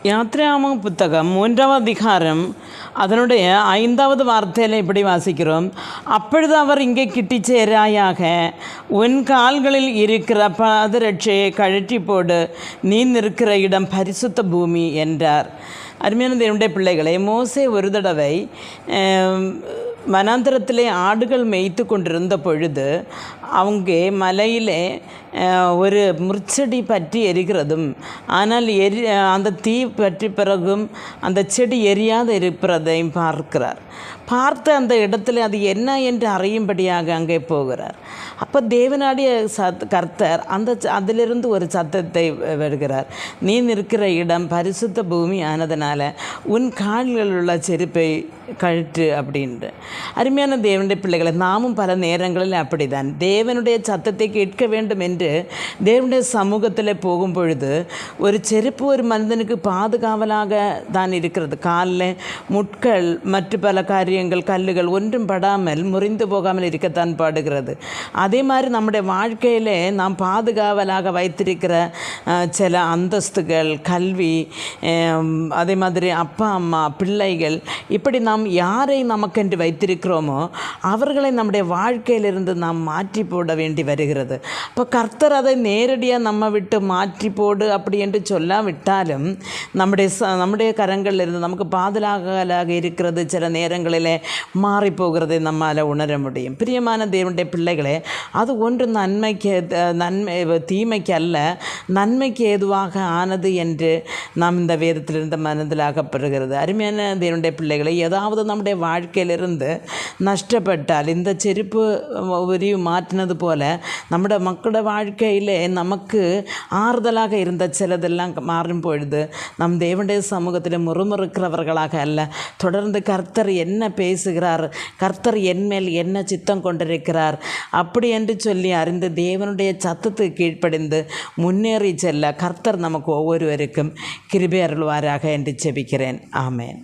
யாத்ராகம புத்தகம் 3ஆம் அதிகாரம் அதனுடைய 5வது வார்த்தையில் இப்படி வாசிக்கிறோம். அப்பொழுது அவர் இங்கே கிட்டி சேராயாக, உன் கால்களில் இருக்கிற பாதரட்சையை கழற்றி போடு, நீ நிற்கிற இடம் பரிசுத்த பூமி என்றார். அருமையான தேவனுடைய பிள்ளைகளை, மோசே ஒரு தடவை வனாந்தரத்திலே ஆடுகள் மேய்த்து கொண்டிருந்த பொழுது அவங்க மலையிலே ஒரு முற்செடி பற்றி எரிகிறதும், ஆனால் அந்த தீ பற்றி பிறகும் அந்த செடி எரியாது இருப்பதையும் பார்த்து அந்த இடத்துல அது என்ன என்று அறியும்படியாக அங்கே போகிறார். அப்போ தேவனாடிய கர்த்தர் அதிலிருந்து ஒரு சத்தத்தை விடுகிறார். நீ நிற்கிற இடம் பரிசுத்த பூமி ஆனதுனால உன் கால்களில் உள்ள செருப்பை கழற்று அப்படின்ட்டு. அருமையான தேவனுடைய பிள்ளைகளை, நாமும் பல நேரங்களில் அப்படிதான் தேவனுடைய சத்தத்தை கேட்க வேண்டும் என்று தேவனுடைய சமூகத்தில் போகும் பொழுது ஒரு செருப்பு ஒரு மனிதனுக்கு பாதுகாவலாக தான் இருக்கிறது. காலில் முட்கள் மற்ற பல காரியங்கள் கல்லுகள் ஒன்றும் படாமல் முறிந்து போகாமல் இருக்கத்தான் பாடுகிறது. அதே மாதிரி நம்முடைய வாழ்க்கையில் நாம் பாதுகாவலாக வைத்திருக்கிற சில அந்தஸ்துகள், கல்வி, அதே மாதிரி அப்பா அம்மா, பிள்ளைகள், இப்படி நாம் யாரை நமக்கென்று வைத்திருக்கிறோமோ அவர்களை நம்முடைய வாழ்க்கையிலிருந்து நாம் மாற்றி போட வேண்டி வருகிறது. இப்போ கர்த்தர் அதை நேரடியாக நம்ம விட்டு மாற்றி போடு அப்படி என்று சொல்லாவிட்டாலும் நம்முடைய கரங்களில் இருந்து நமக்கு பாதுகாவலாக இருக்கிறது சில நேரங்களில் மாறி போகிறதை நம்மால் உணர முடியும். பிரியமான தேவனுடைய பிள்ளைகளே, அது ஒன்று தீமைக்கு அல்ல, நன்மைக்கு ஏதுவாக ஆனது என்று நாம் இந்த வேதத்திலிருந்து மனதிலாகப்படுகிறது. அருமையான தேவனுடைய பிள்ளைகளை, ஏதாவது நம்முடைய வாழ்க்கையிலிருந்து நஷ்டப்பட்டால் இந்த செருப்பு உரிவு மாற்றினது போல நம்முடைய மக்களோட வாழ்க்கையிலே நமக்கு ஆறுதலாக இருந்த சிலதெல்லாம் மாறும் பொழுது நம் தேவனுடைய சமூகத்தில் முறுமுறுக்கிறவர்களாக அல்ல, தொடர்ந்து கர்த்தர் என்ன பேசுகிறார், கர்த்தர் என்மேல் என்ன சித்தம் கொண்டிருக்கிறார் அப்படி என்று சொல்லி அறிந்து தேவனுடைய சத்தத்துக்கு கீழ்ப்படிந்து முன்னேறி செல்ல கர்த்தர் நமக்கு ஒவ்வொருவருக்கும் கிருபை அருள்வாராக என்று ஜெபிக்கிறேன். ஆமேன்.